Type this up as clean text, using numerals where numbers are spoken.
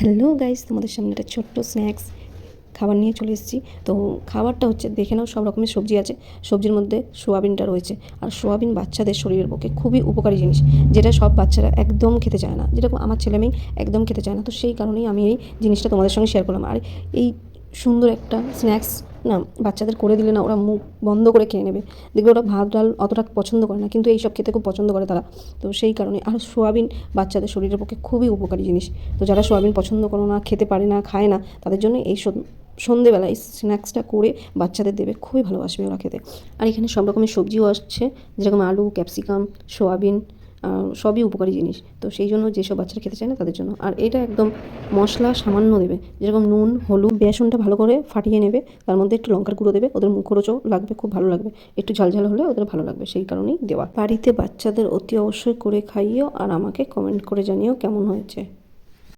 Hello guys, তোমাদের সামনে একটা ছোট্ট স্ন্যাক্স খাবার নিয়ে চলে এসেছি। তো খাবারটা হচ্ছে, দেখে নাও, সব রকমের সবজি আছে। সবজির মধ্যে সোয়াবিনটা রয়েছে। আর সোয়াবিন বাচ্চাদের শরীরের পক্ষে খুবই উপকারী জিনিস, যেটা সব বাচ্চারা একদম খেতে চায় না, যেরকম আমার ছেলেমেয়ে একদম খেতে চায় না। তো সেই কারণেই আমি এই জিনিসটা তোমাদের সঙ্গে শেয়ার করলাম। আর এই সুন্দর একটা স্ন্যাক্স না বাচ্চাদের করে দিলে না, ওরা মুখ বন্ধ করে খেয়ে নেবে। দেখবে ওরা ভাত ডাল অতটা পছন্দ করে না, কিন্তু এই সব খেতে খুব পছন্দ করে তারা। তো সেই কারণে, আর সোয়াবিন বাচ্চাদের শরীরের পক্ষে খুবই উপকারী জিনিস। তো যারা সোয়াবিন পছন্দ করো না, খেতে পারে না, খায় না, তাদের জন্য এই সন্ধেবেলা এই স্ন্যাক্সটা করে বাচ্চাদের দেবে, খুবই ভালোবাসবে ওরা খেতে। আর এখানে সব রকমের সবজিও আসছে, যেরকম আলু, ক্যাপসিকাম, সোয়াবিন, সবই উপকারী জিনিস। তো সেই জন্য যেসব বাচ্চারা খেতে চায় না তাদের জন্য। আর এটা একদম মশলা সামান্য দেবে, যেরকম নুন, হলুদ, বেসনটা ভালো করে ফাটিয়ে নেবে, তার মধ্যে একটু লঙ্কার গুঁড়ো দেবে, ওদের মুখরোচও লাগবে, খুব ভালো লাগবে। একটু ঝালঝাল হলে ওদের ভালো লাগবে, সেই কারণেই দেওয়া। বাড়িতে বাচ্চাদের অতি অবশ্যই করে খাইও, আর আমাকে কমেন্ট করে জানিও কেমন হয়েছে।